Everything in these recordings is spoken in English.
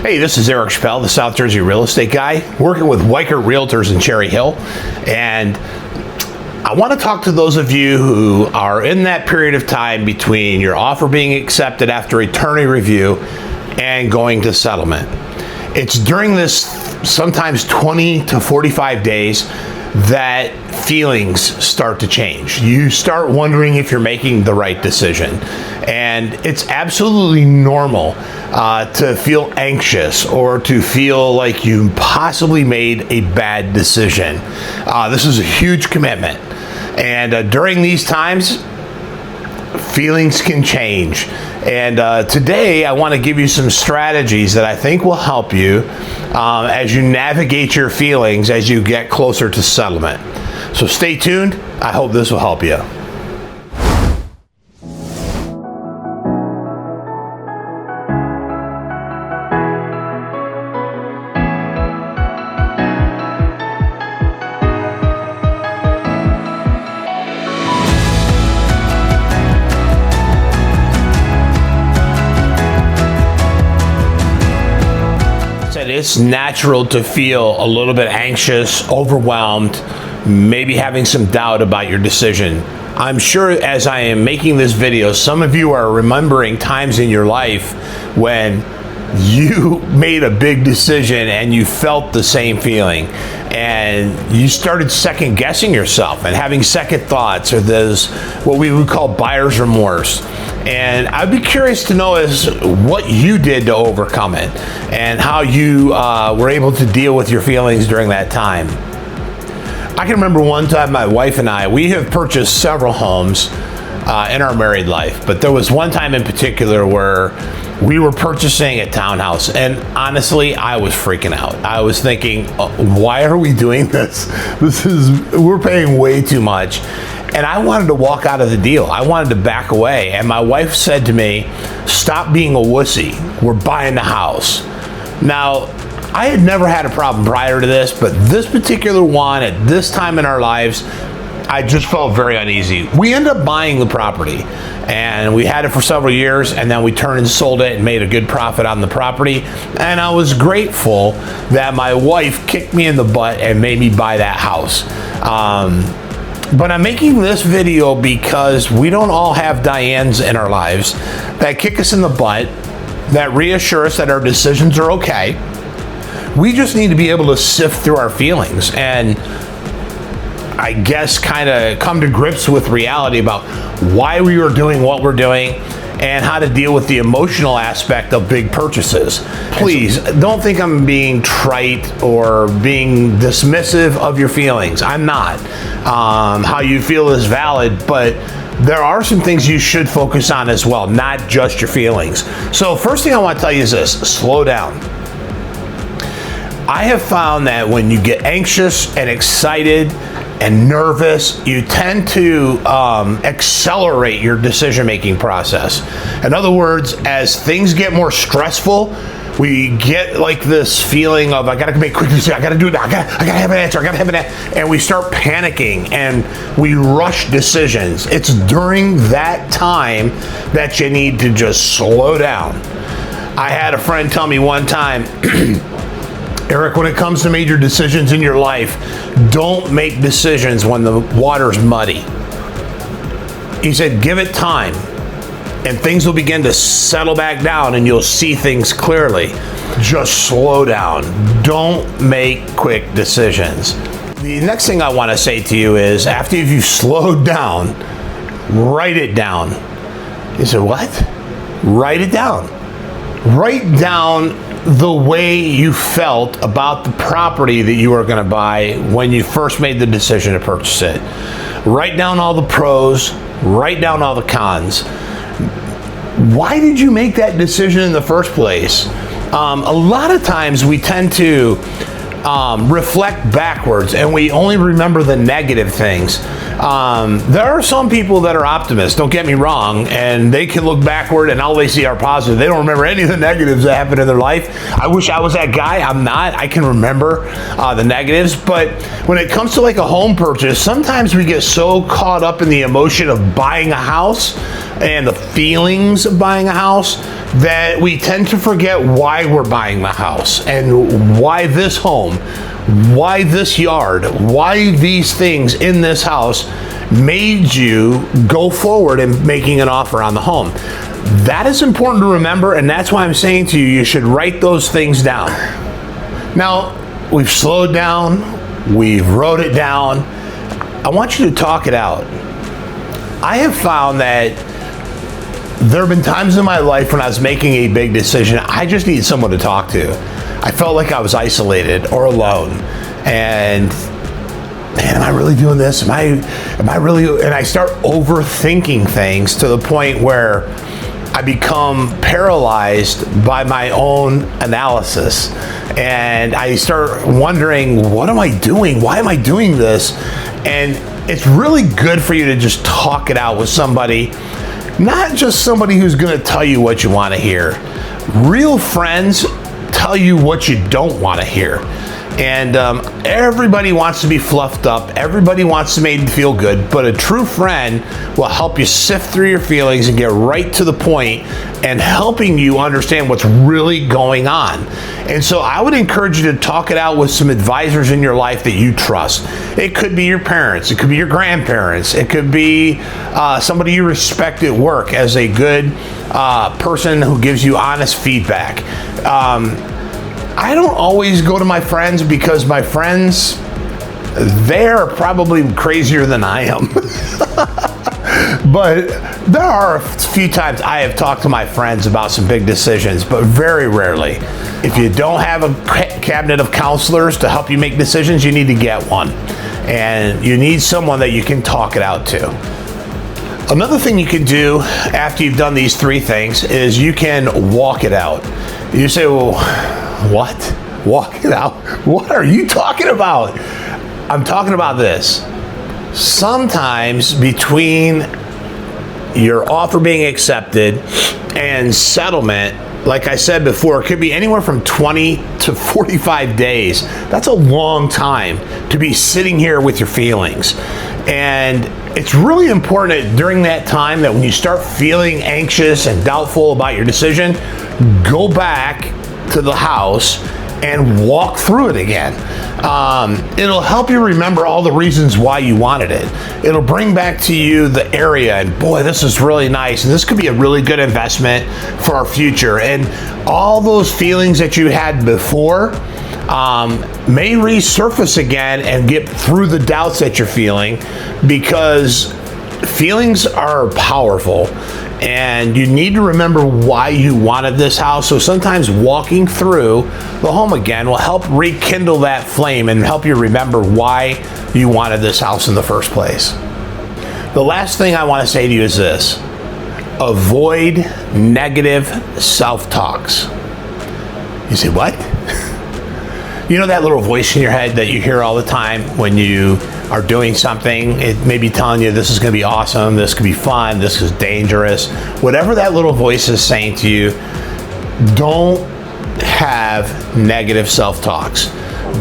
Hey, this is Eric Chapelle, the South Jersey real estate guy, working with Weichert Realtors in Cherry Hill. And I want to talk to those of you who are in that period of time between your offer being accepted after attorney review and going to settlement. It's during this sometimes 20 to 45 days that feelings start to change. You start wondering if you're making the right decision. And it's absolutely normal to feel anxious or to feel like you possibly made a bad decision. This is a huge commitment. And during these times, feelings can change. And today I want to give you some strategies that I think will help you as you navigate your feelings as you get closer to settlement. So stay tuned. I hope this will help you. It's natural to feel a little bit anxious, overwhelmed, maybe having some doubt about your decision. I'm sure as I am making this video, some of you are remembering times in your life when you made a big decision and you felt the same feeling and you started second guessing yourself and having second thoughts, or those what we would call buyer's remorse. And I'd be curious to know is what you did to overcome it and how you were able to deal with your feelings during that time. I can remember one time my wife and I, we have purchased several homes in our married life, but there was one time in particular where we were purchasing a townhouse, and honestly, I was freaking out. I was thinking, why are we doing this? We're paying way too much. And I wanted to walk out of the deal. I wanted to back away. And my wife said to me, stop being a wussy. We're buying the house. Now, I had never had a problem prior to this, but this particular one at this time in our lives, I just felt very uneasy. We ended up buying the property and we had it for several years, and then we turned and sold it and made a good profit on the property. And I was grateful that my wife kicked me in the butt and made me buy that house. But I'm making this video because we don't all have Dianes in our lives that kick us in the butt, that reassure us that our decisions are okay. We just need to be able to sift through our feelings and I guess kind of come to grips with reality about why we were doing what we're doing and how to deal with the emotional aspect of big purchases. Please don't think I'm being trite or being dismissive of your feelings. I'm not. How you feel is valid, but there are some things you should focus on as well, not just your feelings. So first thing I want to tell you is this: slow down. I have found that when you get anxious and excited and nervous, you tend to accelerate your decision-making process. In other words, as things get more stressful, we get like this feeling of, I gotta make quick decisions, I gotta do it now, I gotta have an answer, I gotta have an answer, and we start panicking and we rush decisions. It's during that time that you need to just slow down. I had a friend tell me one time, Eric, when it comes to major decisions in your life, don't make decisions when the water's muddy. He said, give it time and things will begin to settle back down and you'll see things clearly. Just slow down. Don't make quick decisions. The next thing I want to say to you is, after you've slowed down, write it down. You said, what? Write it down. Write down the way you felt about the property that you were going to buy when you first made the decision to purchase it. Write down all the pros, write down all the cons. Why did you make that decision in the first place? A lot of times we tend to reflect backwards and we only remember the negative things. There are some people that are optimists, don't get me wrong, and they can look backward and all they see are positive. They don't remember any of the negatives that happened in their life. I wish I was that guy. I'm not. I can remember the negatives, but when it comes to like a home purchase, sometimes we get so caught up in the emotion of buying a house and the feelings of buying a house that we tend to forget why we're buying the house and why this home, why this yard, why these things in this house made you go forward in making an offer on the home. That is important to remember, and that's why I'm saying to you, you should write those things down. Now, we've slowed down, we've wrote it down. I want you to talk it out. I have found that there have been times in my life when I was making a big decision, I just needed someone to talk to. I felt like I was isolated or alone. And man, am I really doing this? Am I really? And I start overthinking things to the point where I become paralyzed by my own analysis. And I start wondering, what am I doing? Why am I doing this? And it's really good for you to just talk it out with somebody. Not just somebody who's going to tell you what you want to hear. Real friends tell you what you don't want to hear. And everybody wants to be fluffed up. Everybody wants to make you feel good. But a true friend will help you sift through your feelings and get right to the point and helping you understand what's really going on. And so I would encourage you to talk it out with some advisors in your life that you trust. It could be your parents. It could be your grandparents. It could be somebody you respect at work as a good person who gives you honest feedback. I don't always go to my friends because my friends, they're probably crazier than I am. But there are a few times I have talked to my friends about some big decisions, but very rarely. If you don't have a cabinet of counselors to help you make decisions, you need to get one. And you need someone that you can talk it out to. Another thing you can do after you've done these three things is you can walk it out. You say, well, what? Walk it out? What are you talking about? I'm talking about this. Sometimes between your offer being accepted and settlement, like I said before, it could be anywhere from 20 to 45 days. That's a long time to be sitting here with your feelings. And it's really important during that time that when you start feeling anxious and doubtful about your decision, go back to the house and walk through it again. It'll help you remember all the reasons why you wanted it. It'll bring back to you the area and boy, this is really nice and this could be a really good investment for our future. And all those feelings that you had before may resurface again and get through the doubts that you're feeling, because feelings are powerful and you need to remember why you wanted this house. So sometimes walking through the home again will help rekindle that flame and help you remember why you wanted this house in the first place. The last thing I want to say to you is this: avoid negative self-talks. You say, what? You know that little voice in your head that you hear all the time when you are doing something? It may be telling you this is going to be awesome, this could be fun, this is dangerous. Whatever that little voice is saying to you, don't have negative self-talks.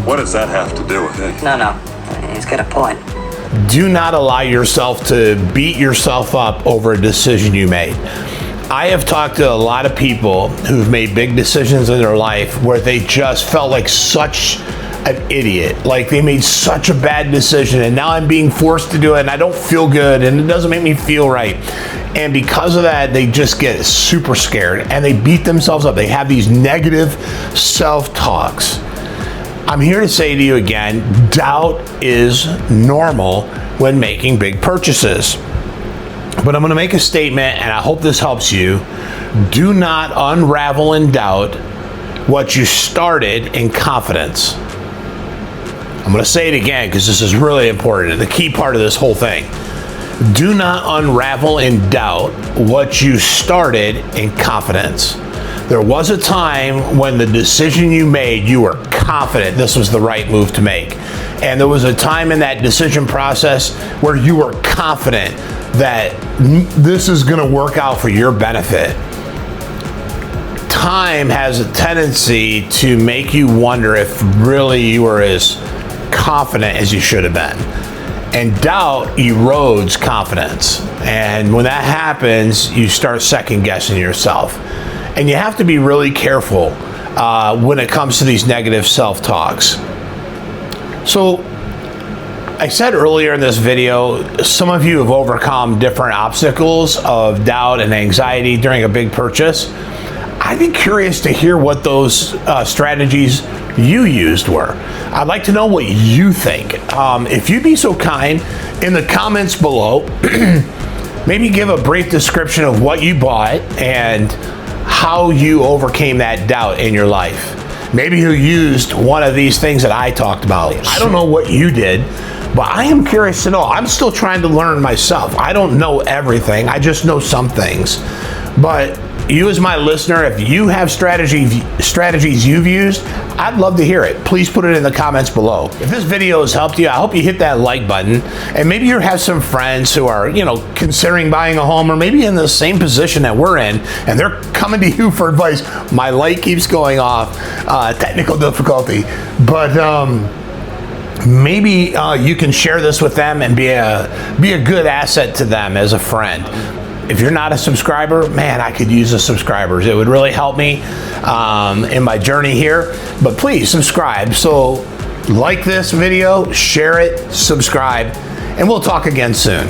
What does that have to do with it? No, he's got a point. Do not allow yourself to beat yourself up over a decision you made. I have talked to a lot of people who've made big decisions in their life where they just felt like such an idiot, like they made such a bad decision and now I'm being forced to do it and I don't feel good and it doesn't make me feel right. And because of that, they just get super scared and they beat themselves up. They have these negative self-talks. I'm here to say to you again, doubt is normal when making big purchases. But I'm going to make a statement, and I hope this helps you. Do not unravel in doubt what you started in confidence. I'm going to say it again because this is really important, the key part of this whole thing. Do not unravel in doubt what you started in confidence. There was a time when the decision you made, you were confident this was the right move to make. and there was a time in that decision process where you were confident that this is going to work out for your benefit. Time has a tendency to make you wonder if really you were as confident as you should have been. And doubt erodes confidence. And when that happens, you start second guessing yourself. And you have to be really careful when it comes to these negative self-talks. So, I said earlier in this video, some of you have overcome different obstacles of doubt and anxiety during a big purchase. I'd be curious to hear what those strategies you used were. I'd like to know what you think. If you'd be so kind, in the comments below, maybe give a brief description of what you bought and how you overcame that doubt in your life. Maybe you used one of these things that I talked about. I don't know what you did, but I am curious to know. I'm still trying to learn myself. I don't know everything. I just know some things. But you as my listener, if you have strategies you've used, I'd love to hear it. Please put it in the comments below. If this video has helped you, I hope you hit that like button. And maybe you have some friends who are, considering buying a home, or maybe in the same position that we're in, and they're coming to you for advice. My light keeps going off, technical difficulty. But maybe you can share this with them and be a good asset to them as a friend. If you're not a subscriber, man, I could use the subscribers. It would really help me in my journey here. But please subscribe. So like this video, share it, subscribe, and we'll talk again soon.